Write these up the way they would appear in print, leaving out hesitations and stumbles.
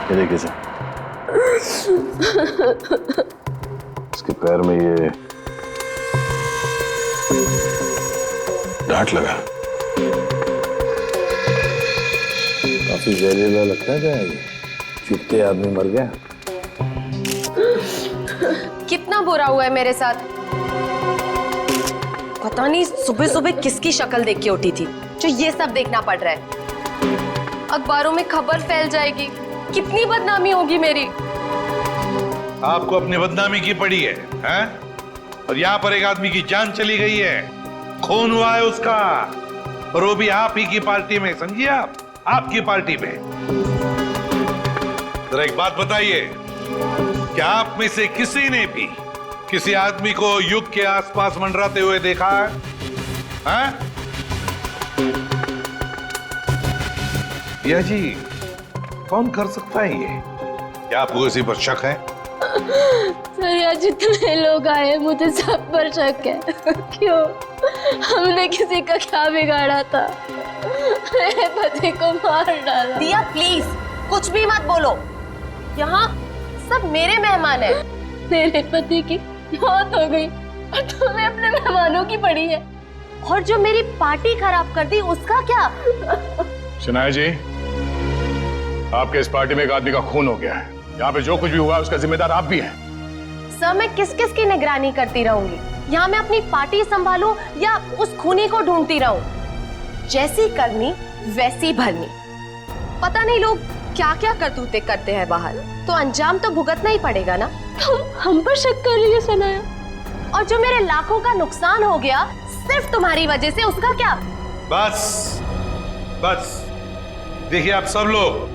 ये देखिए सर, इसके पैर में ये डांट लगा। काफी जहरीला लगता है ये, चुपते आदमी मर गया। कितना बुरा हुआ है मेरे साथ। पता नहीं सुबह सुबह किसकी शक्ल देख के उठी थी जो ये सब देखना पड़ रहा है। अखबारों में खबर फैल जाएगी, कितनी बदनामी होगी मेरी। आपको अपनी बदनामी की पड़ी है, हैं? और यहाँ पर एक आदमी की जान चली गई है, खून हुआ है उसका, और वो भी आप ही की पार्टी में, समझिए आप, आपकी पार्टी में। जरा एक बात बताइए, क्या आप में से किसी ने भी किसी आदमी को युग के आसपास मंडराते हुए देखा है? हैं? या जी, कौन कर सकता है ये? क्या आपको किसी पर शक है? सर यहाँ जितने लोग आए मुझे सब पर शक है। क्यों? हमने किसी का क्या बिगाड़ा था? मेरे पति को मार डाला। दिया प्लीज कुछ भी मत बोलो, यहाँ सब मेरे मेहमान हैं। मेरे पति की मौत हो गई और तुम्हें अपने मेहमानों की पड़ी है। और जो मेरी पार्टी खराब कर दी उसका क्या? शनाया जी, आपके इस पार्टी में एक आदमी का खून हो गया है। यहाँ पे जो कुछ भी हुआ उसका जिम्मेदार आप भी हैं। सर मैं किस किस की निगरानी करती रहूंगी? यहाँ मैं अपनी पार्टी संभालूं या उस खूनी को ढूंढती रहूं? जैसी करनी वैसी भरनी। पता नहीं लोग क्या क्या करतूते करते हैं बाहर, तो अंजाम तो भुगतना ही पड़ेगा ना। तुम हम पर शक कर रही हो सनाया? और जो मेरे लाखों का नुकसान हो गया सिर्फ तुम्हारी वजह से, उसका क्या? बस बस, देखिए आप सब लोग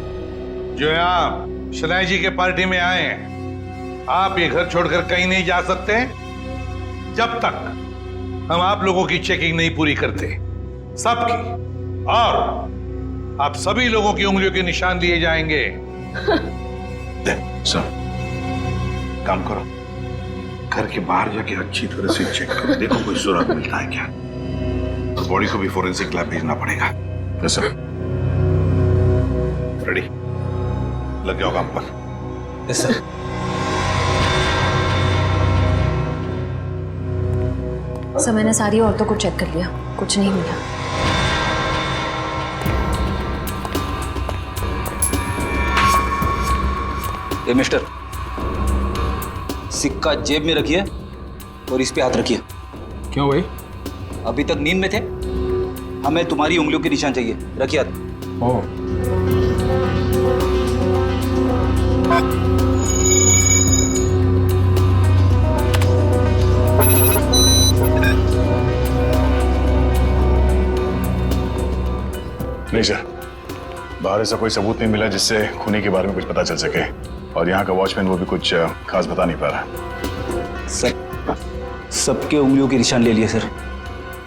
जो यहाँ शनाया जी के पार्टी में आए हैं, आप ये घर छोड़कर कहीं नहीं जा सकते जब तक हम आप लोगों की चेकिंग नहीं पूरी करते, सबकी। और आप सभी लोगों की उंगलियों के निशान दिए जाएंगे। सर, काम करो, घर के बाहर जाके अच्छी तरह से चेक करो, देखो कोई सुराग मिलता है क्या। और बॉडी को भी फोरेंसिक लैब भेजना पड़ेगा। Yes sir. रेडी, लग जाओ काम पर। Yes sir. सर मैंने सारी औरतों को चेक कर लिया, कुछ नहीं मिला। ए मिस्टर, सिक्का जेब में रखिए और इस पे हाथ रखिए। क्यों भाई? अभी तक नींद में थे, हमें तुम्हारी उंगलियों के निशान चाहिए। रखिए हाथ। ओह, नहीं सर, बाहर ऐसा कोई सबूत नहीं मिला जिससे खूनी के बारे में कुछ पता चल सके, और यहाँ का वॉचमैन वो भी कुछ खास बता नहीं पा रहा। सर, सबके उंगलियों के निशान ले लिए सर।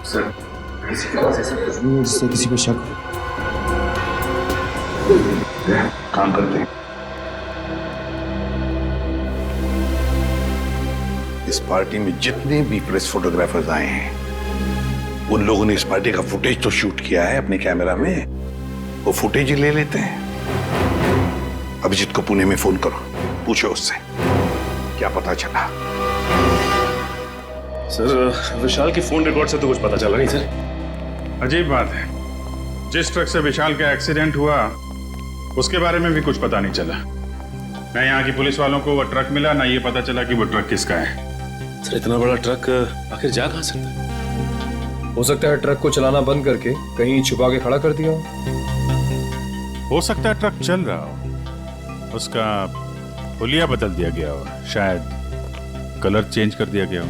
सर किसी के पास ऐसा कुछ नहीं है जिससे किसी पे शक हो। काम करते हैं। इस पार्टी में जितने भी प्रेस फोटोग्राफर्स आए हैं, उन लोगों ने इस पार्टी का फुटेज तो शूट किया है अपने कैमरा में, वो फुटेज ही ले लेते हैं। अभिजीत को पुणे में फोन करो, पूछो उससे क्या पता चला। सर, विशाल की फोन रिकॉर्ड से तो कुछ पता चला नहीं सर। अजीब बात है, जिस ट्रक से विशाल का एक्सीडेंट हुआ उसके बारे में भी कुछ पता नहीं चला। ना यहाँ की पुलिस वालों को वो ट्रक मिला, ना ये पता चला कि वो ट्रक किसका है। सर, इतना बड़ा ट्रक आखिर जा कहाँ सकता है? हो सकता है ट्रक को चलाना बंद करके कहीं छुपा के खड़ा कर दिया हो सकता है ट्रक चल रहा हो, उसका हुलिया बदल दिया गया हो, शायद कलर चेंज कर दिया गया हो।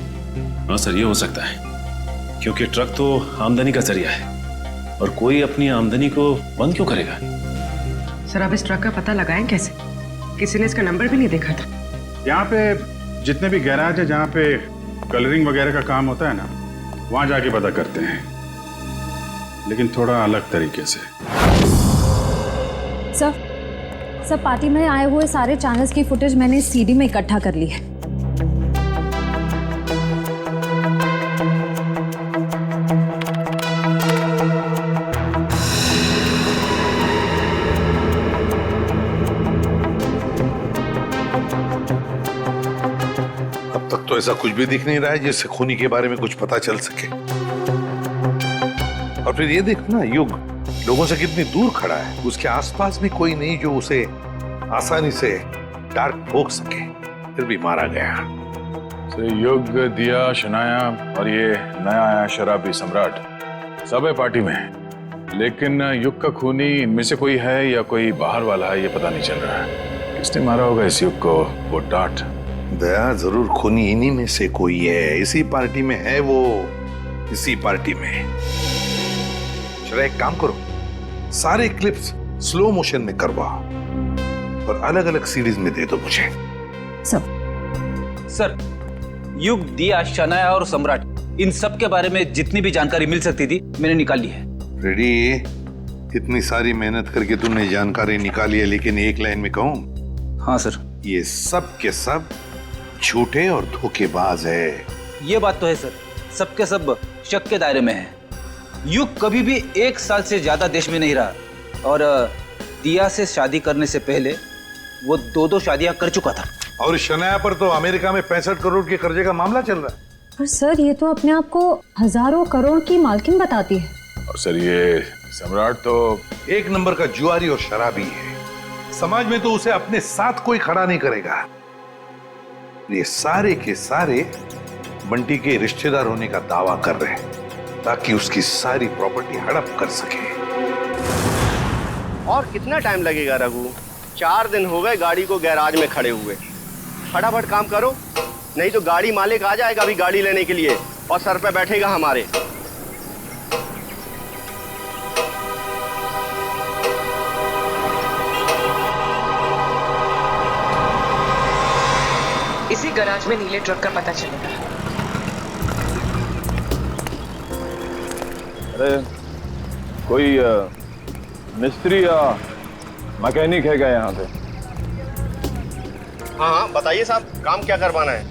हाँ सर, ये हो सकता है, क्योंकि ट्रक तो आमदनी का जरिया है और कोई अपनी आमदनी को बंद क्यों करेगा? सर, अब इस ट्रक का पता लगाएं कैसे? किसी ने इसका नंबर भी नहीं देखा था। यहाँ पे जितने भी गैराज है जहाँ पे कलरिंग वगैरह का काम होता है ना, वहाँ जाके पता करते हैं, लेकिन थोड़ा अलग तरीके से। सर पार्टी में आए हुए सारे चैनल्स की फुटेज मैंने इस सीडी में इकट्ठा कर ली है। तो ऐसा कुछ भी दिख नहीं रहा है जिससे खूनी के बारे में कुछ पता चल सके। और फिर ये देखो ना, युग लोगों से कितनी दूर खड़ा है, उसके आसपास भी कोई नहीं जो उसे आसानी से डार्क ठोक सके, फिर भी मारा गया। तो युग, दिया, शनाया और ये नया आया शराबी सम्राट सब है पार्टी में, लेकिन युग का खूनी इनमें से कोई है या कोई बाहर वाला है ये पता नहीं चल रहा है। किसने मारा होगा इस युग को? वो डांट दया, जरूर खूनी इन्हीं में से कोई है, इसी पार्टी में है वो, इसी पार्टी में। चलो एक काम करो, सारे क्लिप्स स्लो मोशन में करवा और अलग अलग सीरीज में दे दो मुझे। सर, युग, दिया, शनाया और सम्राट, इन सब के बारे में जितनी भी जानकारी मिल सकती थी मैंने निकाल ली है। रेडी, इतनी सारी मेहनत करके तुमने जानकारी निकाली है, लेकिन एक लाइन में कहूं? हाँ सर। ये सब के सब झूठे और धोखेबाज है। ये बात तो है सर, सबके सब शक के दायरे में है। युग कभी भी 1 साल से ज्यादा देश में नहीं रहा और दिया से शादी करने से पहले वो 2 शादियां कर चुका था। और शनाया पर तो अमेरिका में 65 करोड़ के कर्जे का मामला चल रहा है। पर सर ये तो अपने आप को हजारों करोड़ की मालकिन बताती है। और सर ये सम्राट तो एक नंबर का जुआरी और शराबी है, समाज में तो उसे अपने साथ कोई खड़ा नहीं करेगा। ये सारे के सारे बंटी के रिश्तेदार होने का दावा कर रहे हैं ताकि उसकी सारी प्रॉपर्टी हड़प कर सके। और कितना टाइम लगेगा रघु? 4 दिन हो गए गाड़ी को गैराज में खड़े हुए। फटाफट काम करो, नहीं तो गाड़ी मालिक आ जाएगा अभी गाड़ी लेने के लिए और सर पे बैठेगा हमारे। इसी गैराज में नीले ट्रक का पता चलेगा। अरे कोई मिस्त्री या मैकेनिक है क्या यहाँ पे? हाँ बताइए साहब, काम क्या करवाना है?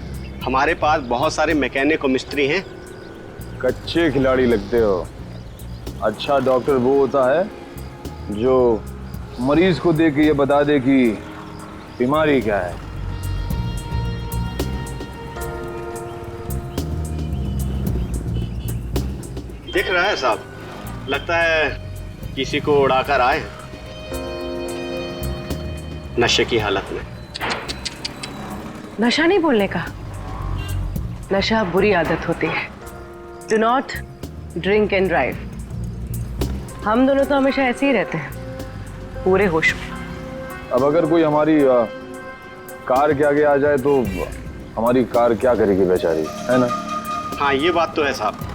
हमारे पास बहुत सारे मैकेनिक और मिस्त्री हैं। कच्चे खिलाड़ी लगते हो। अच्छा डॉक्टर वो होता है जो मरीज को देख के ये बता दे कि बीमारी क्या है। दिख रहा है साहब, लगता है किसी को उड़ाकर आए नशे की हालत में। नशा नहीं बोलने का, नशा बुरी आदत होती है। Do not drink and drive. हम दोनों तो हमेशा ऐसे ही रहते हैं, पूरे होश में। अब अगर कोई हमारी कार के आगे आ जाए तो हमारी कार क्या करेगी बेचारी, है ना? हाँ ये बात तो है साहब।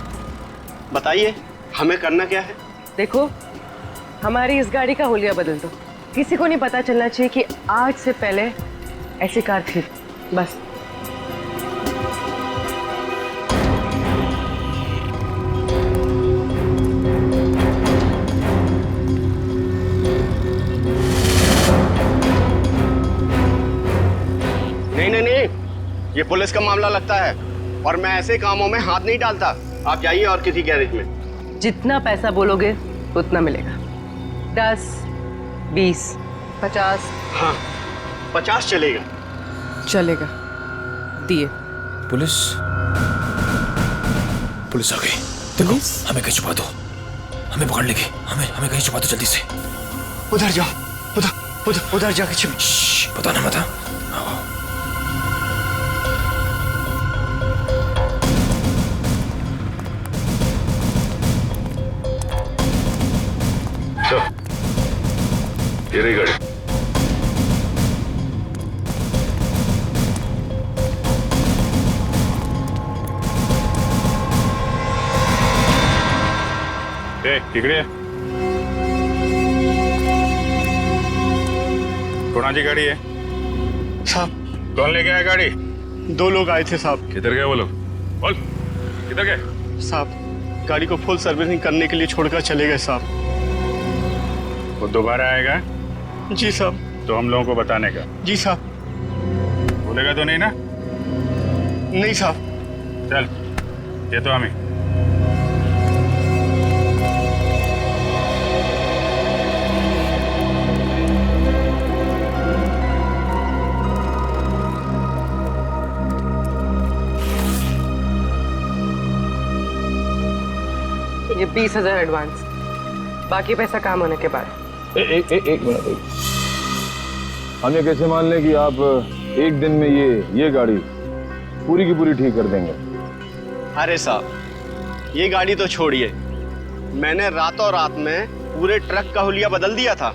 बताइए हमें करना क्या है? देखो, हमारी इस गाड़ी का हुलिया बदल दो। किसी को नहीं पता चलना चाहिए कि आज से पहले ऐसी कार थी, बस। नहीं, ये पुलिस का मामला लगता है और मैं ऐसे कामों में हाथ नहीं डालता। आप जाइए और किसी गैरेज में। जितना पैसा बोलोगे उतना मिलेगा। 10, 20, 50। हाँ 50 चलेगा। चलेगा, दिए। पुलिस पुलिस आ गई। देखो हमें कहीं छुपा दो, हमें पकड़ लेगी। हमें कहीं छुपा दो जल्दी से। उधर जाओ, उधर जाके छिप। पता ना मत। ये रही गाड़ी। तिकडे कोणाची गाड़ी है साहब? कौन लेके आया गाड़ी? 2 लोग आए थे साहब। किधर गए वो लोग? बोल किधर गए? साहब गाड़ी को फुल सर्विसिंग करने के लिए छोड़कर चले गए साहब। वो दोबारा आएगा? जी साहब। तो हम लोगों को बताने का? जी साहब। बोलेगा तो नहीं ना? नहीं साहब। चल ये तो हमें। 20,000 एडवांस, बाकी पैसा काम होने के बाद। एक मिनट। हम ये कैसे मान लें कि आप एक दिन में ये गाड़ी पूरी की पूरी ठीक कर देंगे? अरे साहब, ये गाड़ी तो छोड़िए, मैंने रातों रात में पूरे ट्रक का हुलिया बदल दिया था।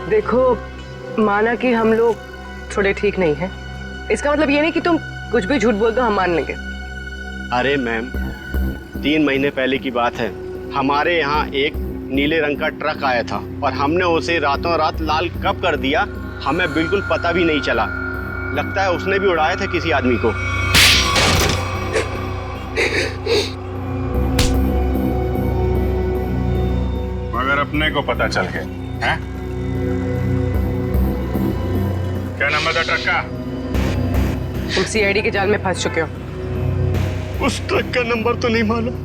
देखो, माना कि हम लोग थोड़े ठीक नहीं हैं, इसका मतलब ये नहीं कि तुम कुछ भी झूठ बोल दो हम मान लेंगे। अरे मैम, 3 महीने पहले की बात है, हमारे यहाँ एक नीले रंग का ट्रक आया था और हमने उसे रातों रात लाल कब कर दिया हमें बिल्कुल पता भी नहीं चला। लगता है उसने भी उड़ाया था किसी आदमी को। मगर अपने को पता चल गया है? क्या नंबर था ट्रक का? तुम सीआईडी के जाल में फंस चुके हो। उस ट्रक का नंबर तो नहीं मालूम,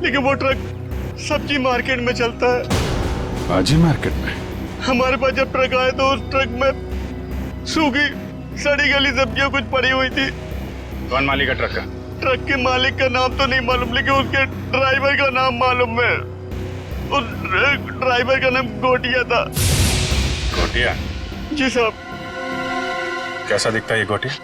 लेकिन वो ट्रक सब्जी मार्केट में चलता है। सब्जी मार्केट में? हमारे पास जब ट्रक आया तो उस ट्रक में सूखी सड़ी गली सब्जियां कुछ पड़ी हुई थी। कौन मालिक है ट्रक का? ट्रक के मालिक का नाम तो नहीं मालूम, लेकिन उसके ड्राइवर का नाम मालूम है। उस ड्राइवर का नाम गोटिया था। गोटिया? जी साहब। कैसा दिखता है ये गोटिया?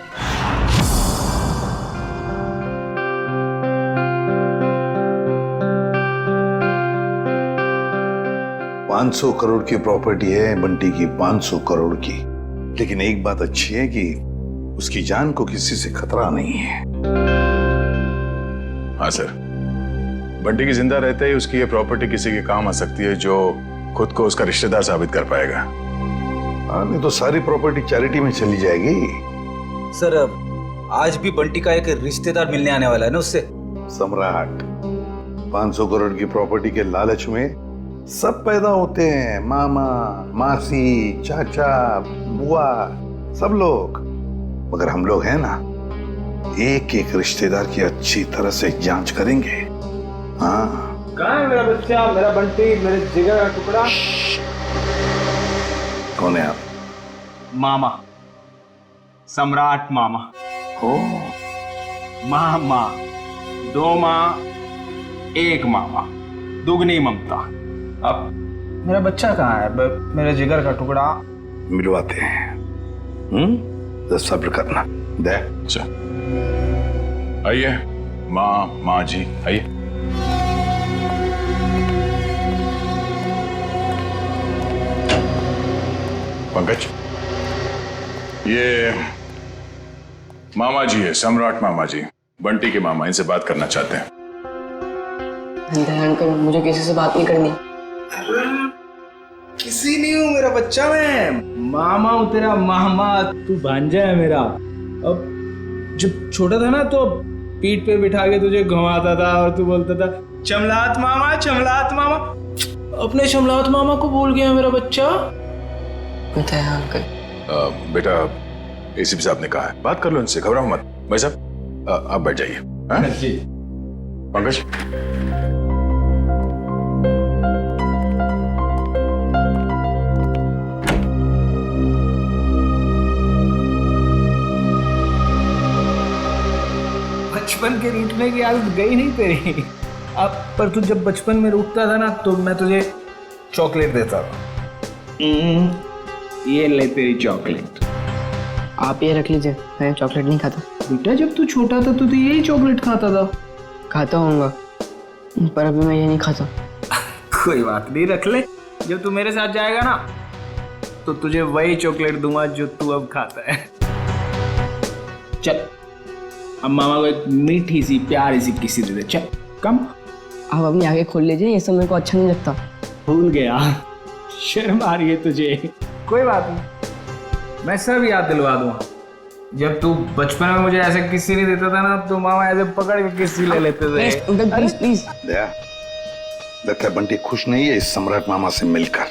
$500 करोड़ की प्रॉपर्टी है बंटी की, 500 करोड़ की। लेकिन एक बात अच्छी है कि उसकी जान को किसी से खतरा नहीं है। हाँ सर, बंटी की जिंदा रहते ही उसकी ये प्रॉपर्टी किसी के काम आ सकती है जो खुद को उसका रिश्तेदार साबित कर पाएगा। हाँ, नहीं तो सारी प्रॉपर्टी चैरिटी में चली जाएगी। सर, आज भी बंटी का एक रिश्तेदार मिलने आने वाला है ना उससे। सम्राट, 500 करोड़ की प्रॉपर्टी के लालच में सब पैदा होते हैं, मामा, मासी, चाचा, बुआ, सब लोग। मगर हम लोग हैं ना, एक एक रिश्तेदार की अच्छी तरह से जांच करेंगे। हाँ। कहाँ है मेरा बच्चा, मेरा बंटी, मेरे जिगर का टुकड़ा? कौन है आप? मामा, सम्राट मामा। हो मामा, 2 माँ 1 मामा, दुगनी ममता। अब मेरा बच्चा कहाँ है, मेरे जिगर का टुकड़ा? मिलवाते हैं। तो सब्र करना। दे। अच्छा, आइए माँ जी, आइए। पंकज, ये मामा जी है, सम्राट मामा जी, बंटी के मामा, इनसे बात करना चाहते हैं। अंकल, मुझे किसी से बात नहीं करनी। किसी नहीं हूँ, मेरा बच्चा मैं। मामा हूँ तेरा मामा, तू भांजा है मेरा। अब जब छोटा था ना तो पीठ पे बिठा के तुझे घुमाता था और तू बोलता था चमलात मामा, चमलात मामा। अपने चमलात मामा को भूल गया मेरा बच्चा। अंकल, बेटा, एसीपी साहब ने कहा है, बात कर लो इनसे, घबराओ मत। भाई साहब, आप बैठ जाइए। जी पंकज, बचपन के रूठने की आदत गई नहीं तेरी। अब पर तू जब बचपन में रूठता था ना तो मैं तुझे चॉकलेट देता था। ये ले तेरी चॉकलेट। आप ये रख लीजिए, मैं चॉकलेट नहीं खाता। बेटा, जब तू छोटा था तो यही चॉकलेट खाता था। खाता होऊंगा, पर अभी मैं ये नहीं खाता। कोई बात नहीं, रख ले। जब तू मेरे साथ जाएगा ना तो तुझे वही चॉकलेट दूंगा जो तू अब खाता है। चल, अब मामा को एक मीठी सी प्यारी सी किसी दे दे। चल कम। आप अपनी आगे खोल लीजिए, ये सब मेरे को अच्छा नहीं लगता। भूल गया, शर्म आ रही है तुझे। कोई बात नहीं, मैं सब याद दिलवा दूंगा। जब तू बचपन में मुझे ऐसे किस्सी नहीं देता था ना तो मामा ऐसे पकड़ के किस्सी ले लेते थे। Please please. लगता है बंटी खुश नहीं है इस सम्राट मामा से मिलकर।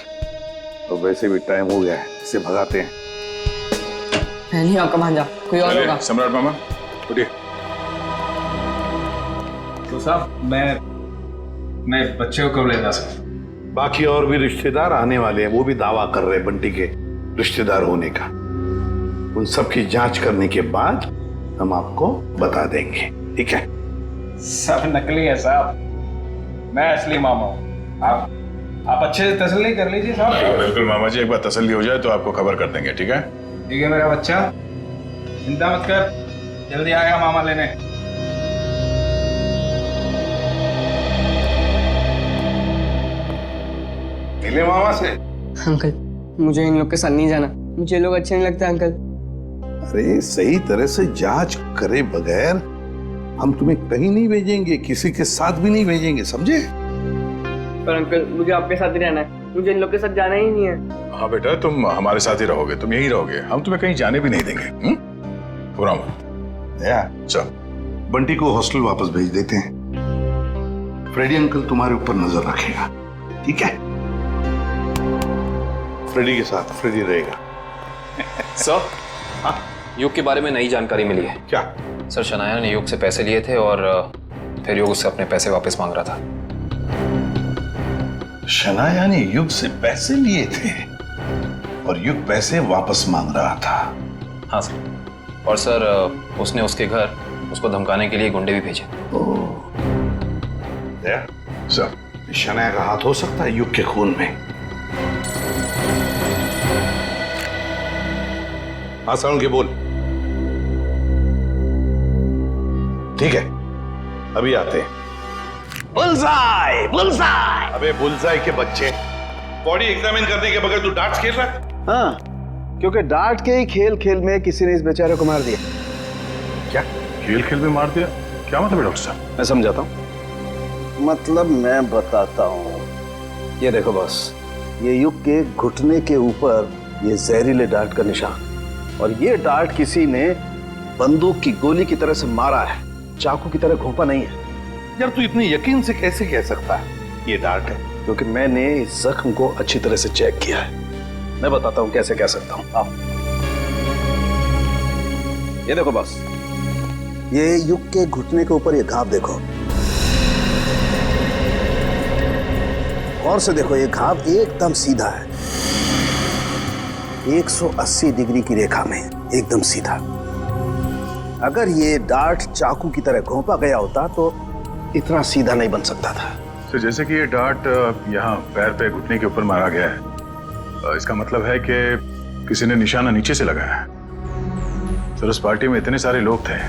तो वैसे भी टाइम हो गया है, इसे भगाते हैं। मैं नहीं आपका भांजा, कोई और होगा। सम्राट मामा उठिए। तो साहब, मैं बच्चे को कब ले जा सकता? बाकी और भी रिश्तेदार आने वाले हैं, वो भी दावा कर रहे हैं बंटी के रिश्तेदार होने का। उन सब की जांच करने के बाद हम आपको बता देंगे, ठीक है? सब नकली है साहब, मैं असली मामा हूँ। आप अच्छे से तसल्ली कर लीजिए साहब। बिल्कुल मामा जी, एक बार तसल्ली हो जाए तो आपको खबर कर देंगे, ठीक है? ठीक है मेरा बच्चा, चिंता मत कर, जल्दी आएगा मामा लेने। मिले मामा से? अंकल मुझे इन लोग के साथ नहीं जाना, मुझे लोग अच्छे नहीं लगते अंकल। अरे सही तरह से जांच करे बगैर हम तुम्हें कहीं नहीं भेजेंगे, किसी के साथ भी नहीं भेजेंगे, समझे? पर अंकल मुझे आपके साथ ही रहना है, मुझे इन लोग के साथ जाना ही नहीं है। हाँ बेटा, तुम हमारे साथ ही रहोगे, तुम यहीं रहोगे, हम तुम्हें कहीं जाने भी नहीं देंगे। पूरा चल, बंटी को हॉस्टल वापस भेज देते हैं। फ्रेडी अंकल तुम्हारे ऊपर नजर रखेगा, ठीक है? फ्रेडी के साथ फ्रेडी रहेगा। सर, हाँ, युग के बारे में नई जानकारी मिली है। क्या? सर, शनाया ने युग से पैसे लिए थे और फिर युग उससे अपने पैसे वापस मांग रहा था। शनाया ने युग से पैसे लिए थे और युग पैसे वापस मांग रहा था? हाँ सर, और सर उसने उसके घर उसको धमकाने के लिए गुंडे भी भेजे। सर, शनाया का हाथ हो सकता है युग के खून में। हाँ साउंड के बोल। ठीक है, अभी आते हैं। Bullseye, bullseye. अबे बुलसाई के बच्चे, बॉडी एग्जामिन करने के बगैर तू डार्ट्स खेल रहा है? हाँ, क्योंकि डार्ट के ही खेल खेल में किसी ने इस बेचारे को मार दिया। क्या खेल खेल में मार दिया? क्या मतलब है डॉक्टर साहब? मैं समझाता हूँ। मतलब मैं बताता हूँ। ये देखो बॉस, ये युग के घुटने के ऊपर ये जहरीले डार्ट का निशान, और ये डार्ट किसी ने बंदूक की गोली की तरह से मारा है, चाकू की तरह घोंपा नहीं है। यार तू इतने यकीन से कैसे कह सकता है ये डार्ट है? क्योंकि मैंने इस जख्म को अच्छी तरह से चेक किया है। मैं बताता हूँ कैसे कह सकता हूँ। आओ, ये देखो बॉस, ये युग के घुटने के ऊपर ये घाव देखो, और से देखो, ये घाव एकदम सीधा है, 180 डिग्री की रेखा में एकदम सीधा। अगर ये डार्ट चाकू की तरह घोंपा गया होता तो इतना सीधा नहीं बन सकता था। तो जैसे कि ये डार्ट यहाँ पैर पे घुटने के ऊपर मारा गया है, इसका मतलब है कि किसी ने निशाना नीचे से लगाया है। सर, उस पार्टी में इतने सारे लोग थे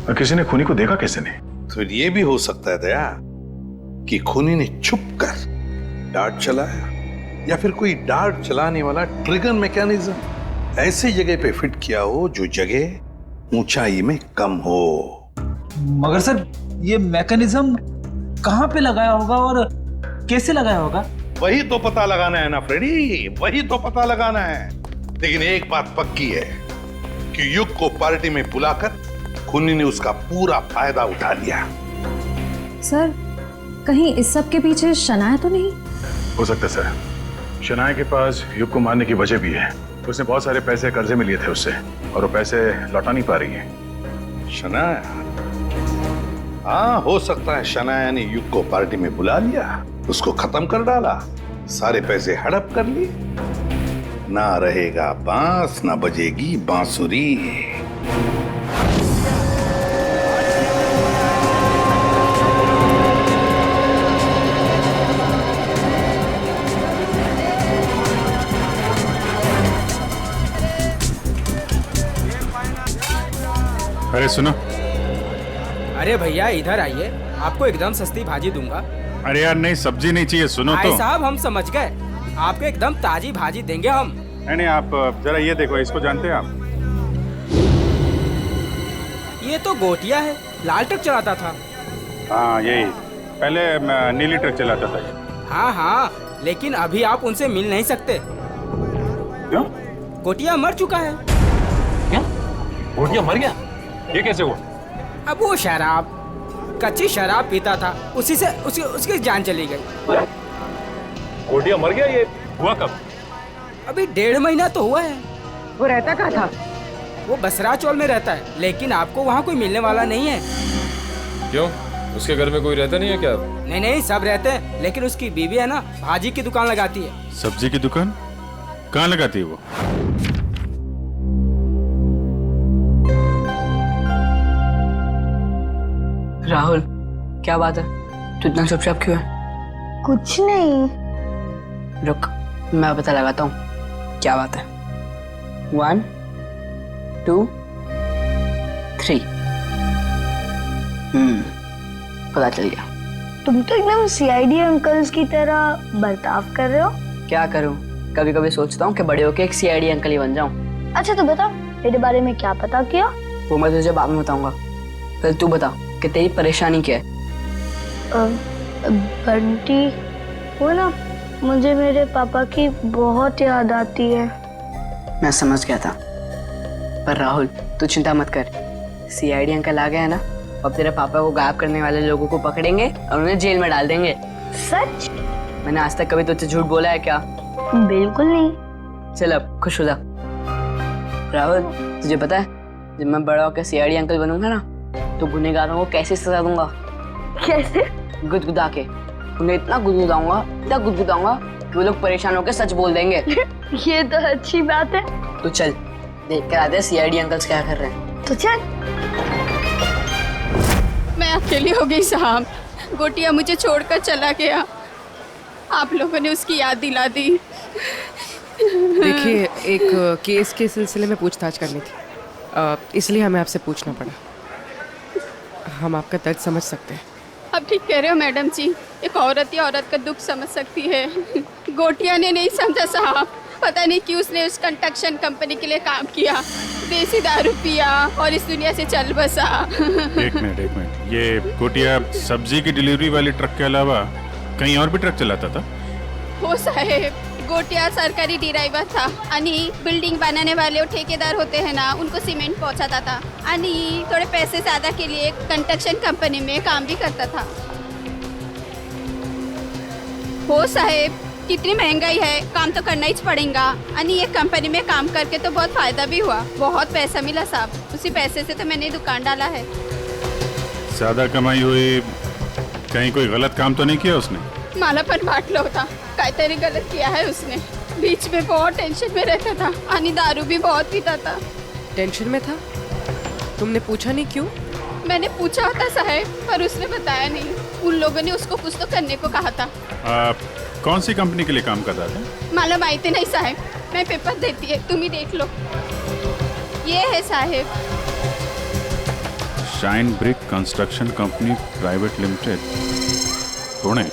और किसी ने खूनी को देखा कैसे नहीं? तो ये भी हो सकता है दया कि खूनी ने छुप कर डार्ट चलाया, या फिर कोई डार्ट चलाने वाला ट्रिगर मैकेनिज्म ऐसी जगह पे फिट किया हो जो जगह ऊंचाई में कम हो। मगर सर, ये मैकेनिज्म कहाँ पे लगाया होगा और कैसे लगाया होगा? वही तो पता लगाना है ना फ्रेडी, वही तो पता लगाना है। लेकिन एक बात पक्की है कि युग को पार्टी में बुलाकर खूनी ने उसका पूरा फायदा उठा लिया। सर, कहीं इस सब के पीछे शनाया तो नहीं? हो सकता है सर, शनाया के पास युग को मारने की वजह भी है। उसने बहुत सारे पैसे कर्जे में लिए थे उससे, और वो पैसे लौटा नहीं पा रही है। शनाया? हाँ, हो सकता है शनाया ने युग को पार्टी में बुला लिया, उसको खत्म कर डाला, सारे पैसे हड़प कर लिए। ना रहेगा बांस, ना बजेगी बांसुरी। अरे सुनो। अरे भैया इधर आइए, आपको एकदम सस्ती भाजी दूंगा। अरे यार नहीं, सब्जी नहीं चाहिए, सुनो तो। भाई साहब, हम समझ गए, आपको एकदम ताजी भाजी देंगे हम। नहीं, आप जरा ये देखो, इसको जानते हैं आप? ये तो गोटिया है, लाल ट्रक चलाता था। हाँ यही, पहले नीली ट्रक चलाता था। हाँ हाँ, लेकिन अभी आप उनसे मिल नहीं सकते। क्यों? गोटिया मर चुका है। क्या? गोटिया मर गया? ये कैसे हुआ? अब वो शराब, कच्ची शराब पीता था, उसी से उसकी जान चली गई। गोटिया मर गया? ये हुआ कब? अभी 1.5 महीना तो हुआ है। वो रहता कहाँ था? वो बसरा चौल में रहता है, लेकिन आपको वहाँ कोई मिलने वाला नहीं है। क्यों? उसके घर में कोई रहता नहीं है क्या? नहीं नहीं, सब रहते हैं, लेकिन उसकी बीवी है ना, भाजी की दुकान लगाती है। सब्जी की दुकान कहाँ लगाती है वो? राहुल, क्या बात है? तू इतना चुपचाप क्यों है? कुछ नहीं। रुक, मैं पता लगाता हूँ क्या बात है। 1 2 3। पता चल गया। तुम तो एकदम सीआईडी अंकल्स की तरह बर्ताव कर रहे हो। क्या करूँ, कभी कभी सोचता हूँ कि बड़े होके एक सीआईडी अंकल ही बन जाऊँ। अच्छा तो बता, मेरे बारे में क्या पता किया? वो मैं तुझे बाद में बताऊंगा। पहले तू बता कि तेरी परेशानी क्या है। बंटी, वो ना, मुझे मेरे पापा की बहुत याद आती है। मैं समझ गया था, पर राहुल तू चिंता मत कर। सीआईडी अंकल आ गए हैं ना, अब तेरे पापा को गायब करने वाले लोगों को पकड़ेंगे और उन्हें जेल में डाल देंगे। सच? मैंने आज तक कभी तुझसे झूठ बोला है क्या? बिल्कुल नहीं। चल अब खुश हो जा। राहुल तुझे पता है, जब मैं बड़ा होकर सीआईडी अंकल बनूंगा ना, तो गुनहगारों को कैसे सजा दूंगा? कैसे? गुदगुदा के। उन्हें इतना गुदगुदाऊंगा कि वो लोग परेशान होकर सच बोल देंगे। ये तो अच्छी बात है। तो चल देख कर आते हैं सीआईडी अंकल्स क्या कर रहे हैं। तो चल। मैं अकेली हो गई साहब, गोटिया मुझे छोड़कर चला गया। आप लोगों ने उसकी याद दिला दी। देखिए, एक केस के सिलसिले में पूछताछ करनी थी, इसलिए हमें आपसे पूछना पड़ा। हम आपका दर्द समझ सकते हैं। अब ठीक कह रहे हो मैडम जी, एक औरत ही औरत का दुख समझ सकती है। गोटिया ने नहीं समझा साहब, पता नहीं क्यों उसने उस कंस्ट्रक्शन कंपनी के लिए काम किया, देसी दारू पिया और इस दुनिया से चल बसा। एक मिनट, ये गोटिया सब्जी की डिलीवरी वाली ट्रक के अलावा कहीं और भी ट्रक चलाता था? हो साहेब, गोटिया सरकारी ड्राइवर था आणि बिल्डिंग बनाने वाले ठेकेदार होते हैं ना, उनको सीमेंट पहुंचाता था आणि थोड़े पैसे ज्यादा के लिए कंस्ट्रक्शन कंपनी में काम भी करता था। हो साहेब, कितनी महंगाई है, काम तो करना ही पड़ेगा। आणि ये कंपनी में काम करके तो बहुत फायदा भी हुआ, बहुत पैसा मिला साहब। उसी पैसे से तो मैंने दुकान डाला है। ज्यादा कमाई हुई, कहीं कोई गलत काम तो नहीं किया उसने? मला पण वाटलं होता काहीतरी गलत किया है उसने। बीच में बहुत टेंशन में रहता था आणि दारू भी बहुत पीता था। टेंशन में था? तुमने पूछा नहीं क्यों? मैंने पूछा होता साहब, पर उसने बताया नहीं। उन लोगों ने उसको कुछ तो करने को कहा था। कौन सी कंपनी के लिए काम कर रहा था? मला माहिती नहीं साहब, मैं पेपर देती है, तुम ही देख लो। ये है साहब, shine brick construction company private limited, Pune.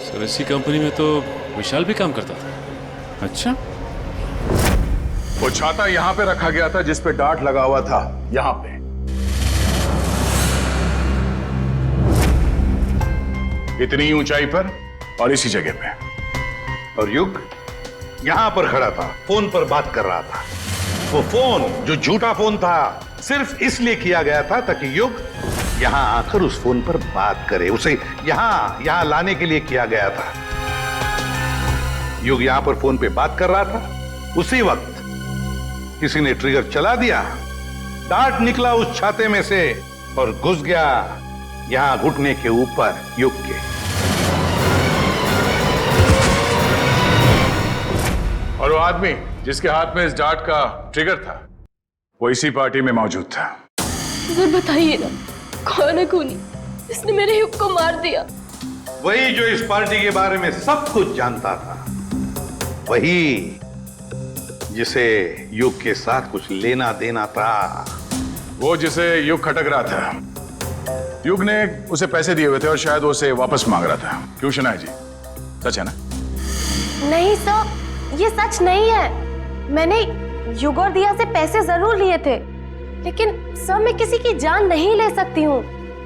Sir इसी कंपनी में तो विशाल भी काम करता था। अच्छा, वो छाता यहां पे रखा गया था जिस पे डार्ट लगा हुआ था, यहां पे। इतनी ऊंचाई पर और इसी जगह पे। और युग यहां पर खड़ा था, फोन पर बात कर रहा था। वो फोन जो झूठा फोन था, सिर्फ इसलिए किया गया था ताकि युग यहां आकर उस फोन पर बात करे। उसे यहां लाने के लिए किया गया था। युग यहां पर फोन पे बात कर रहा था, उसी वक्त किसी ने ट्रिगर चला दिया, डार्ट निकला उस छाते में से और घुस गया यहां घुटने के ऊपर युग के। और वो आदमी जिसके हाथ में इस डार्ट का ट्रिगर था, वो इसी पार्टी में मौजूद था। सर बताइए ना, कौन है खूनी जिसने मेरे युग को मार दिया? वही जो इस पार्टी के बारे में सब कुछ जानता था, वही जिसे युग के साथ कुछ लेना देना था। वो जिसे युग खटक रहा था। युग ने उसे पैसे दिए हुए थे और शायद वो उसे वापस मांग रहा था। क्यों शनाया जी, सच है ना? नहीं सर, ये सच नहीं है। मैंने युग और दिया से पैसे जरूर लिए थे, लेकिन सर मैं किसी की जान नहीं ले सकती हूँ।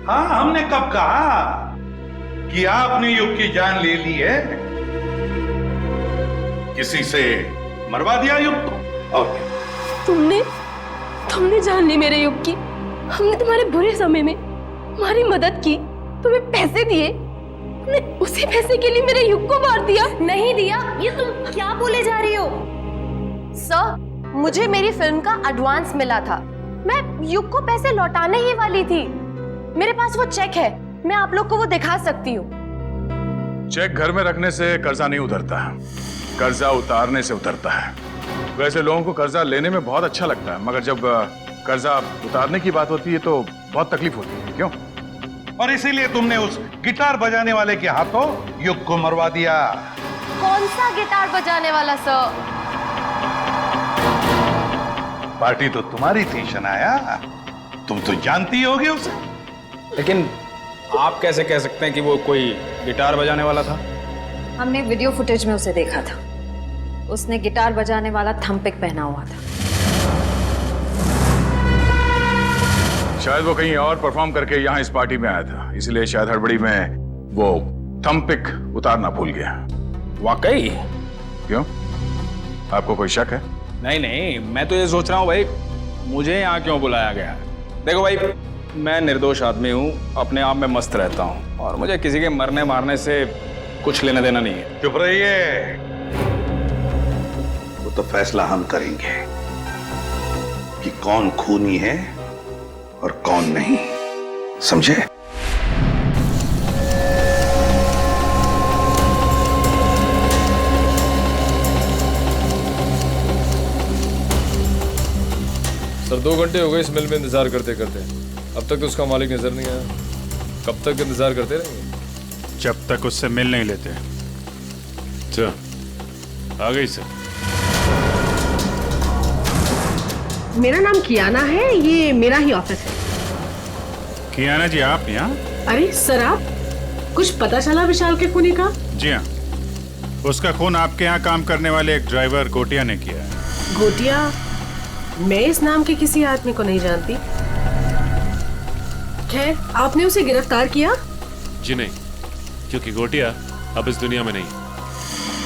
हाँ, हमने कब कहा कि आपने युग की जान ले ली है? किसी से मरवा दिया युग को। और तुमने जान ली मेरे युग की। हमने तुम्हारे बुरे समय में तुम्हारी मदद की, तुम्हें पैसे दिए, तुमने उसी पैसे के लिए मेरे युग को मार दिया। नहीं दिया, ये तुम क्या बोले जा रही हो? सर, मुझे मेरी फिल्म का एडवांस मिला था, मैं युग को पैसे लौटाने ही वाली थी। मेरे पास वो चेक है, मैं आप लोग को वो दिखा सकती हूँ। चेक घर में रखने से कर्जा नहीं उतरता, कर्जा उतारने से उतरता है। वैसे लोगों को कर्जा लेने में बहुत अच्छा लगता है, मगर जब कर्जा उतारने की बात होती है तो बहुत तकलीफ होती है। क्यों? और इसीलिए तुमने उस गिटार बजाने वाले के हाथों युग को मरवा दिया। कौन सा गिटार बजाने वाला सर? पार्टी तो तुम्हारी थी शनाया, तुम तो जानती होगी उसे। लेकिन आप कैसे कह सकते हैं कि वो कोई गिटार बजाने वाला था? हमने वीडियो फुटेज में उसे देखा था। उसने गिटार बजाने वाला थंपिक पहना हुआ था। शायद वो कहीं और परफॉर्म करके यहाँ इस पार्टी में आया था, इसलिए शायद हड़बड़ी में वो थंपिक उतारना भूल गया। वाकई? क्यों, आपको कोई शक है? नहीं नहीं, मैं तो ये सोच रहा हूँ भाई, मुझे यहाँ क्यों बुलाया गया? देखो भाई, मैं निर्दोष आदमी हूँ, अपने आप में मस्त रहता हूँ और मुझे किसी के मरने मारने से कुछ लेना देना नहीं है। चुप रहिए, वो तो फैसला हम करेंगे कि कौन खूनी है और कौन नहीं, समझे? सर 2 घंटे हो गए इस मिल में इंतजार करते करते, अब तक तो उसका मालिक नजर नहीं आया। कब तक इंतजार करते रहेंगे? जब तक उससे मिल नहीं लेते। अच्छा, आ गई सर। मेरा नाम कियाना है, ये मेरा ही ऑफिस है। कियाना जी, आप यहाँ? अरे सर, आप कुछ पता चला विशाल के खूनी का? जी हाँ, उसका खून आपके यहाँ काम करने वाले एक ड्राइवर गोटिया ने किया है। गोटिया? मैं इस नाम के किसी आदमी को नहीं जानती। खैर, आपने उसे गिरफ्तार किया? जी नहीं, क्योंकि गोटिया अब इस दुनिया में नहीं।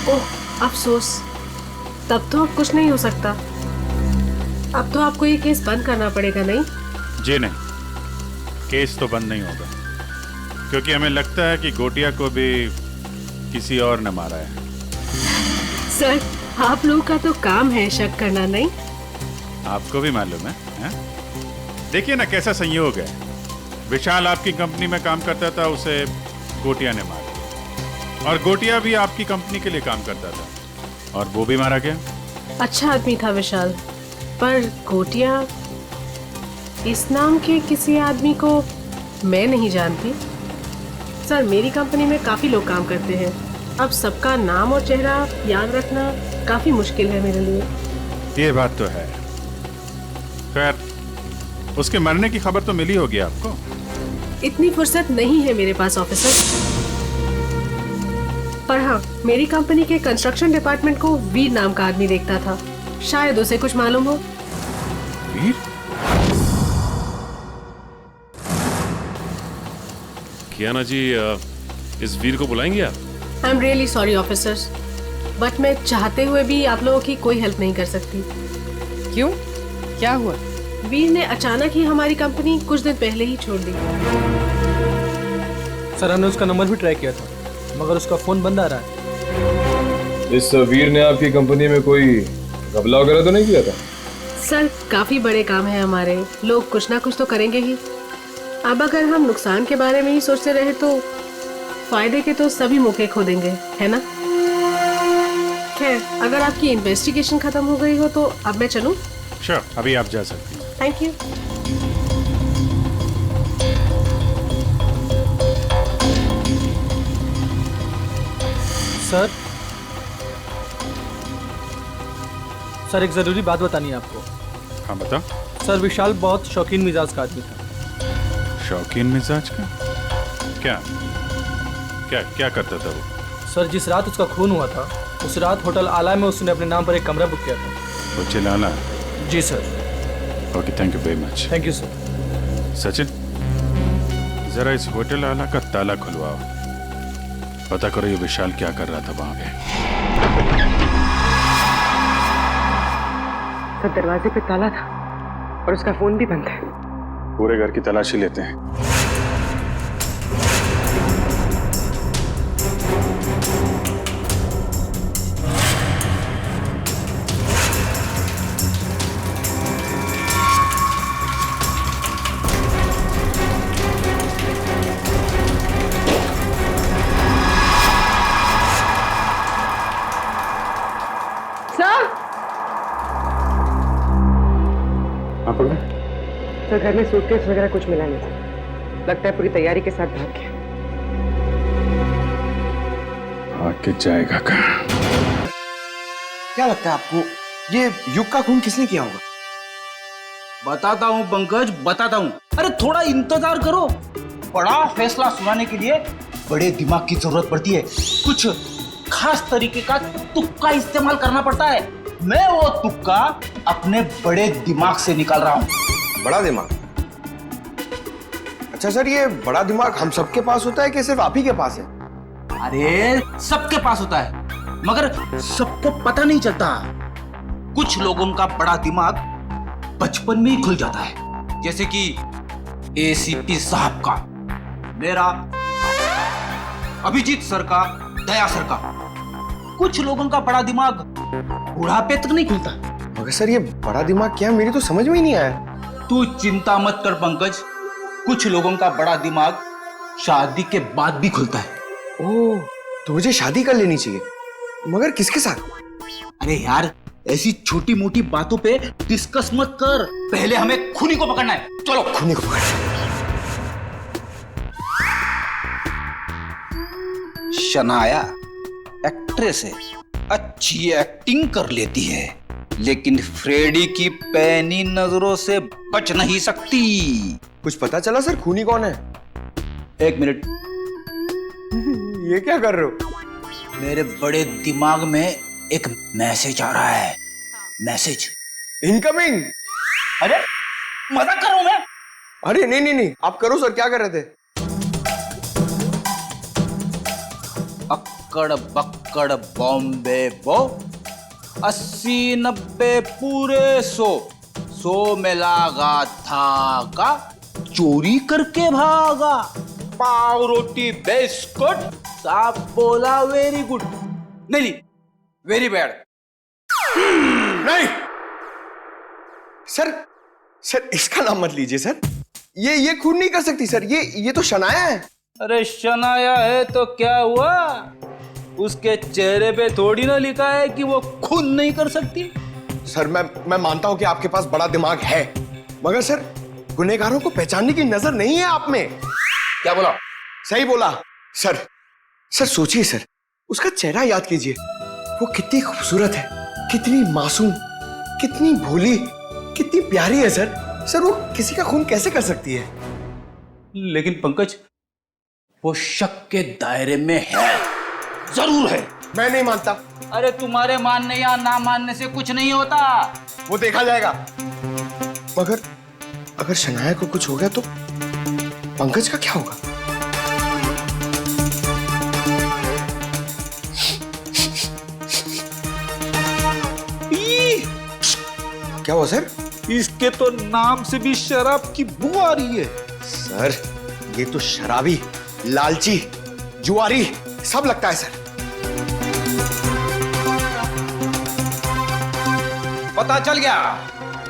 ओह, अफसोस। तब तो अब कुछ नहीं हो सकता। अब तो आपको ये केस बंद करना पड़ेगा, नहीं? जी नहीं, केस तो बंद नहीं होगा, क्योंकि हमें लगता है कि गोटिया को भी किसी और ने मारा है। सर, आप लोगों का तो काम है शक करना, नहीं? आपको भी मालूम है? देखिए ना कैसा संयोग है। विशाल आपकी कंपनी में काम करता था, उसे गोटिया ने मारा, और गोटिया भी आपकी कंपनी के लिए काम करता था और वो भी मारा गया। अच्छा आदमी था विशाल, पर गोटिया, इस नाम के किसी आदमी को मैं नहीं जानती। सर, मेरी कंपनी में काफी लोग काम करते हैं, अब सबका नाम और चेहरा याद रखना काफी मुश्किल है मेरे लिए। ये बात तो है। खैर, उसके मरने की खबर तो मिली होगी आपको? इतनी फुर्सत नहीं है मेरे पास ऑफिसर, पर हाँ, मेरी कंपनी के कंस्ट्रक्शन डिपार्टमेंट को वीर नाम का आदमी देखता था, शायद उसे कुछ मालूम हो। वीर? कियाना जी, इस वीर को बुलाएंगे आप? I am really sorry officers, but मैं चाहते हुए भी आप लोगों की कोई हेल्प नहीं कर सकती। क्यों, क्या हुआ? वीर ने अचानक ही हमारी कंपनी कुछ दिन पहले ही छोड़ दी। सर, हमने उसका नंबर भी ट्राई किया था, मगर उसका फोन बंद आ रहा है। इस वीर ने आपकी कंपनी में कोई घपला वगैरह तो नहीं किया था? सर, काफी बड़े काम है हमारे, लोग कुछ ना कुछ तो करेंगे ही। अब अगर हम नुकसान के बारे में ही सोचते रहे तो फायदे के तो सभी मौके खो देंगे, है ना? खैर, अगर आपकी इन्वेस्टिगेशन खत्म हो गई हो तो अब मैं चलूं? श्योर, अभी आप जा सकती हैं। Thank you. सर, एक जरूरी बात बतानी है आपको। हाँ, बता। सर, विशाल बहुत शौकीन मिजाज का आदमी था। शौकीन मिजाज का? क्या क्या क्या करता था वो? सर, जिस रात उसका खून हुआ था, उस रात होटल आला में उसने अपने नाम पर एक कमरा बुक किया था। होटल आला? जी sir. Okay, thank you very much. Thank you sir. Sachin, जरा इस होटल आला का ताला खुलवाओ, पता करो ये विशाल क्या कर रहा था वहां पे। तो दरवाजे पे ताला था और उसका फोन भी बंद है। पूरे घर की तलाशी लेते हैं। तो घर में सूटकेस वगैरह कुछ मिला नहीं था। लगता है पूरी तैयारी के साथ भाग गया। आके जाएगा कहाँ? क्या लगता है आपको ये युग का खून किसने किया होगा? बताता हूँ पंकज, बताता हूँ। अरे थोड़ा इंतजार करो। बड़ा फैसला सुनाने के लिए बड़े दिमाग की जरूरत पड़ती है। कुछ खास तरीके का तुक्का इस्तेमाल करना पड़ता है। मैं वो तुक्का अपने बड़े दिमाग से निकाल रहा हूँ। बड़ा दिमाग? अच्छा सर, ये बड़ा दिमाग हम सबके पास होता है कि सिर्फ आप ही के पास है? अरे सबके पास होता है, मगर सबको पता नहीं चलता। कुछ लोगों का बड़ा दिमाग बचपन में ही खुल जाता है, जैसे कि एसीपी साहब का, मेरा, अभिजीत सर का, दया सर का। कुछ लोगों का बड़ा दिमाग बुढ़ापे तक नहीं खुलता। मगर सर ये बड़ा दिमाग क्या है, मेरी तो समझ में ही नहीं आया। तू चिंता मत कर पंकज, कुछ लोगों का बड़ा दिमाग शादी के बाद भी खुलता है। ओह, तो मुझे शादी कर लेनी चाहिए, मगर किसके साथ? अरे यार, ऐसी छोटी मोटी बातों पे डिस्कस मत कर, पहले हमें खूनी को पकड़ना है। चलो खूनी को पकड़ना। शनाया एक्ट्रेस है, अच्छी एक्टिंग कर लेती है, लेकिन फ्रेडी की पैनी नजरों से बच नहीं सकती। कुछ पता चला सर खूनी कौन है? एक मिनट। ये क्या कर रहे हो? मेरे बड़े दिमाग में एक मैसेज आ रहा है। Message incoming. अरे मजाक कर रहा हूं मैं। अरे नहीं, आप करो सर, क्या कर रहे थे? अक्कड़ बक्कड़ बॉम्बे बो, 80-90 पूरे 100 में लागा धागा, चोरी करके भागा, पाव रोटी बिस्कुट, साहब बोला वेरी गुड। नहीं, वेरी बैड। नहीं सर, इसका नाम मत लीजिए सर। ये खून नहीं कर सकती सर, ये तो शनाया है। अरे शनाया है तो क्या हुआ? उसके चेहरे पे थोड़ी ना लिखा है कि वो खून नहीं कर सकती। सर मैं मानता हूं कि आपके पास बड़ा दिमाग है, मगर सर गुनहगारों को पहचानने की नजर नहीं है आप में। क्या बोला? सही बोला सर। सोचिए सर, उसका चेहरा याद कीजिए, वो कितनी खूबसूरत है, कितनी मासूम, कितनी भोली, कितनी प्यारी है सर वो किसी का खून कैसे कर सकती है? लेकिन पंकज, वो शक के दायरे में है, जरूर है। मैं नहीं मानता। अरे तुम्हारे मानने या ना मानने से कुछ नहीं होता, वो देखा जाएगा। मगर अगर शनाया को कुछ हो गया तो पंकज का क्या होगा? क्या हुआ सर? इसके तो नाम से भी शराब की बू आ रही है। सर ये तो शराबी, लालची, जुआरी सब लगता है सर। पता चल गया?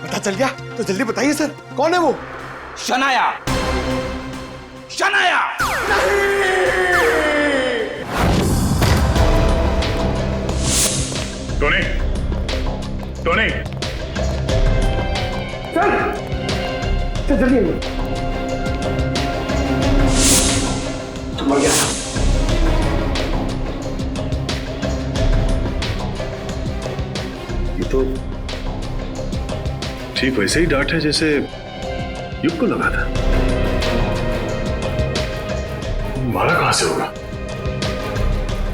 पता चल गया तो जल्दी बताइए सर, कौन है वो? शनाया। शनाया टोनी, टोनी, चल जल्दी। तो मर गया। ये तो ठीक वैसे ही डांट है जैसे युग को लगा था। मारा कहां से होगा?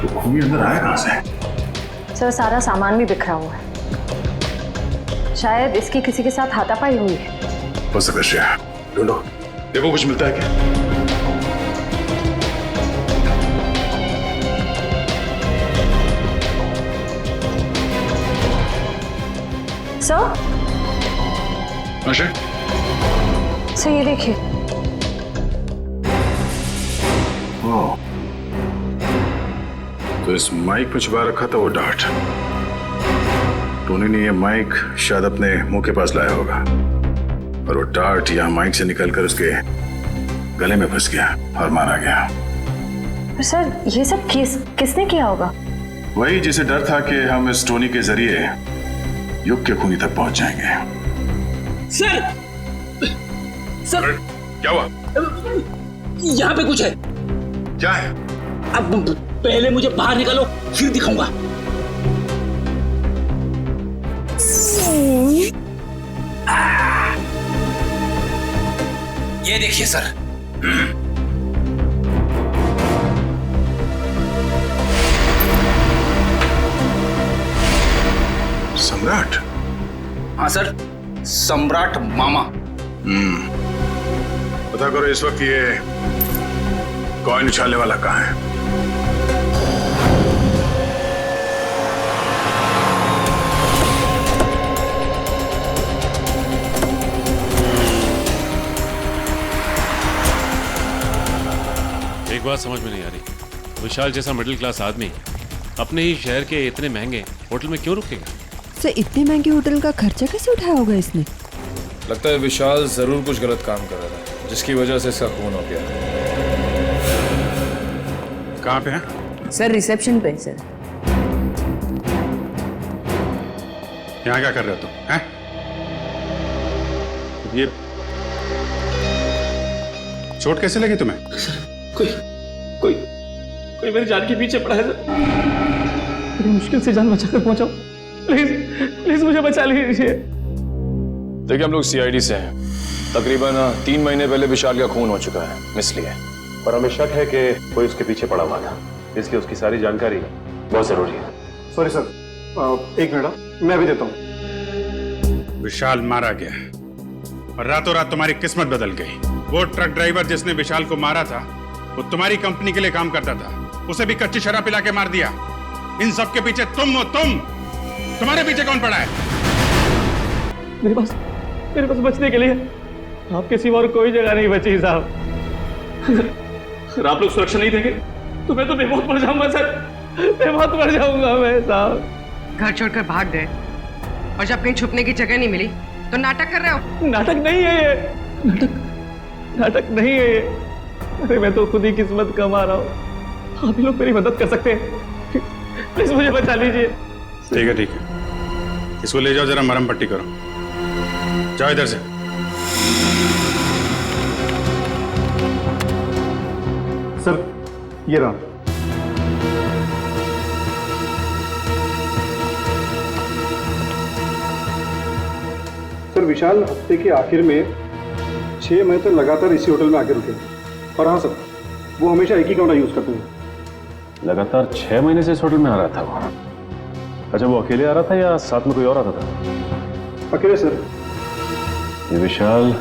तो खूनी अंदर आया कहां से? सर सारा सामान भी बिखरा हुआ है, शायद इसकी किसी के साथ हाथापाई हुई है। हो सकता है, ढूंढो, देखो कुछ मिलता है क्या? सर सर ये देखिए। तो इस माइक में छुपा रखा था वो डार्ट। टोनी ने ये माइक शायद अपने मुंह के पास लाया होगा और वो डार्ट यहाँ माइक से निकलकर उसके गले में फंस गया और मारा गया। सर ये सब किसने किया होगा? वही जिसे डर था कि हम इस टोनी के जरिए युग के खूनी तक पहुंच जाएंगे। सर क्या हुआ? यहाँ पे कुछ है। क्या है? अब पहले मुझे बाहर निकालो, फिर दिखाऊंगा। ये देखिए सर। सम्राट? हाँ सर, सम्राट मामा। पता करो इस वक्त ये कॉइन उछालने वाला कहाँ है? एक बात समझ में नहीं आ रही, विशाल जैसा मिडिल क्लास आदमी अपने ही शहर के इतने महंगे होटल में क्यों रुकेगा? सर, इतने महंगे होटल का खर्चा कैसे उठाया होगा इसने? लगता है विशाल जरूर कुछ गलत काम कर रहा था, जिसकी वजह से इसका खून हो गया। कहाँ पे है? सर रिसेप्शन पे सर। यहाँ क्या कर रहे हो तुम? हैं? ये चोट कैसे लगी तुम्हें? कोई कोई कोई मेरी जान के पीछे पड़ा है सर। बड़ी मुश्किल से जान बचाकर पहुंचाओ, प्लीज प्लीज मुझे बचा लीजिए। देखिए हम लोग सीआईडी से हैं। तकरीबन 3 महीने पहले विशाल का खून हो चुका है, इसलिए। और हमें शक है कि कोई उसके पीछे पड़ा हुआ था, इसलिए उसकी सारी जानकारी बहुत जरूरी है। सॉरी सर, एक मिनट मैं भी देता हूँ। विशाल मारा गया और रातों रात तुम्हारी किस्मत बदल गई। वो ट्रक ड्राइवर जिसने विशाल को मारा था वो तुम्हारी कंपनी के लिए काम करता था, उसे भी कच्ची शराब पिला के मार दिया। इन सब के पीछे तुम हो। तुम्हारे पीछे कौन पड़ा है? मेरे पास बचने के लिए आपके सिवा और कोई जगह नहीं बची साहब। अगर आप लोग सुरक्षा नहीं देंगे तो मैं तो बेमौत मर जाऊंगा सर, बेमौत मर जाऊंगा मैं साहब। घर छोड़कर भाग गए और जब कहीं छुपने की जगह नहीं मिली तो नाटक कर रहे हो? नाटक नहीं है ये, नाटक नहीं है ये। अरे मैं तो खुद ही किस्मत कमा रहा हूँ, आप ही लोग मेरी मदद कर सकते हैं, प्लीज मुझे बचा लीजिए। ठीक है, इसको ले जाओ, जरा मरहम पट्टी करो। जाओ इधर से। सर ये रहा। सर विशाल हफ्ते के आखिर में 6 महीने तक लगातार इसी होटल में आके रुके। और हाँ सर, वो हमेशा एक ही कमरा यूज करते हैं। लगातार 6 महीने से इस होटल में आ रहा था वो? अच्छा, वो अकेले आ रहा था या साथ में कोई और आता था? अकेले सर। ये विशाल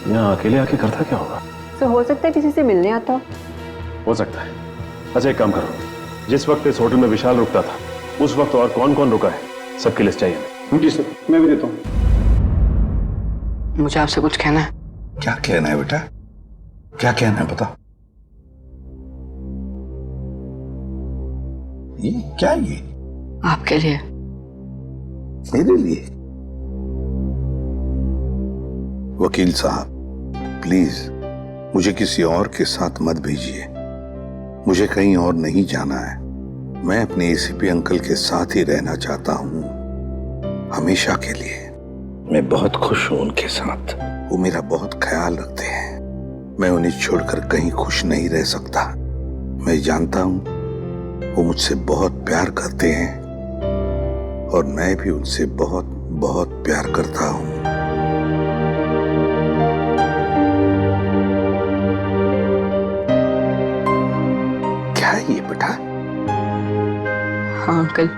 यहाँ अकेले आके करता क्या होगा? सर हो सकता है किसी से मिलने आता हो सकता है। अच्छा एक काम करो, जिस वक्त इस होटल में विशाल रुकता था उस वक्त और कौन कौन रुका है सबकी लिस्ट चाहिए हमें। जी सर, मैं भी देता हूँ। मुझे आपसे कुछ कहना है। क्या कहना है बेटा? क्या कहना है बता। ये क्या है? ये आपके लिए। मेरे लिए? वकील साहब प्लीज मुझे किसी और के साथ मत भेजिए। मुझे कहीं और नहीं जाना है। मैं अपने एसीपी अंकल के साथ ही रहना चाहता हूँ, हमेशा के लिए। मैं बहुत खुश हूँ उनके साथ। वो मेरा बहुत ख्याल रखते हैं। मैं उन्हें छोड़कर कहीं खुश नहीं रह सकता। मैं जानता हूँ वो मुझसे बहुत प्यार करते हैं और मैं भी उनसे बहुत बहुत प्यार करता हूँ। क्या है ये बेटा? हाँ अंकल,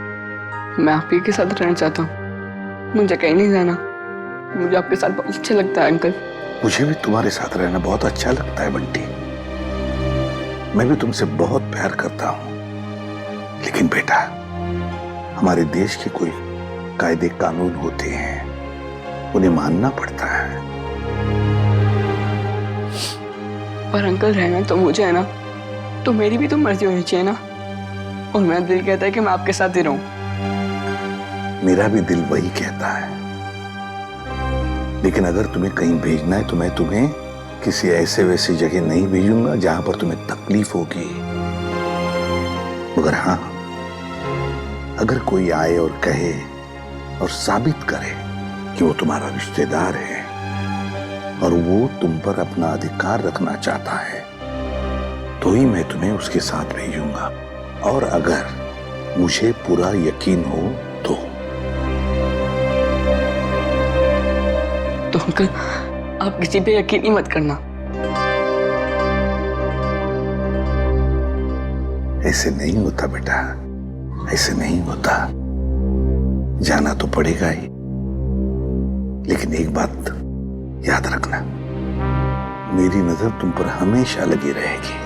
मैं आप ही के साथ रहना चाहता हूँ। मुझे कहीं नहीं जाना। मुझे आपके साथ बहुत अच्छा लगता है अंकल। मुझे भी तुम्हारे साथ रहना बहुत अच्छा लगता है बंटी। मैं भी तुमसे बहुत प्यार करता हूँ। लेकिन बेटा, हमारे देश के कोई कायदे कानून होते हैं, उन्हें मानना पड़ता है। पर अंकल रहना तो मुझे है ना, तो मेरी भी तो मर्जी होनी चाहिए ना। और मेरा दिल कहता है कि मैं आपके साथ ही रहूं। मेरा भी दिल वही कहता है। लेकिन अगर तुम्हें कहीं भेजना है तो मैं तुम्हें किसी ऐसे वैसे जगह नहीं भेजूंगा जहां पर तुम्हें तकलीफ होगी। मगर हाँ, अगर कोई आए और कहे और साबित करे कि वो तुम्हारा रिश्तेदार है, और वो तुम पर अपना अधिकार रखना चाहता है तो ही मैं तुम्हें उसके साथ भेजूंगा। और अगर मुझे पूरा यकीन हो तो अंकल आप किसी पे यकीन ही मत करना। ऐसे नहीं होता बेटा, ऐसे नहीं होता। जाना तो पड़ेगा ही, लेकिन एक बात याद रखना, मेरी नजर तुम पर हमेशा लगी रहेगी,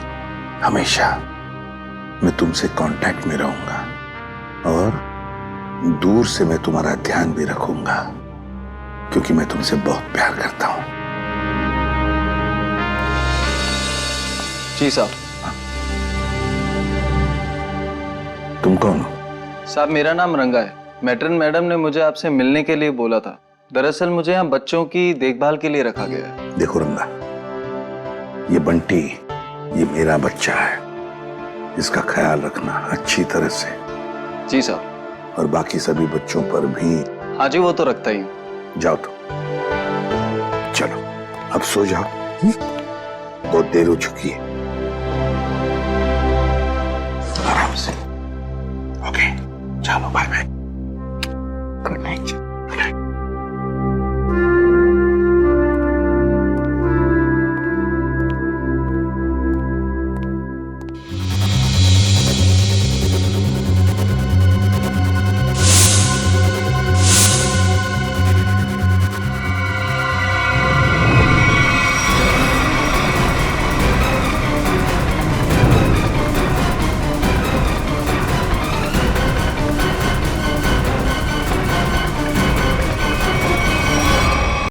हमेशा। मैं तुमसे कांटेक्ट में रहूंगा और दूर से मैं तुम्हारा ध्यान भी रखूंगा, क्योंकि मैं तुमसे बहुत प्यार करता हूं। जी साहब। तुम कौन हो? साहब मेरा नाम रंगा है। मैट्रन मैडम ने मुझे आपसे मिलने के लिए बोला था। दरअसल मुझे यहाँ बच्चों की देखभाल के लिए रखा गया है। देखो रंगा, ये बंटी, ये मेरा बच्चा है, इसका ख्याल रखना अच्छी तरह से। जी साहब। और बाकी सभी बच्चों पर भी। हाँ जी, वो तो रखता ही हूँ। जाओ तो, चलो अब सो जाओ, बहुत देर हो चुकी है। आराम से। ओके, चलो बाय बाय।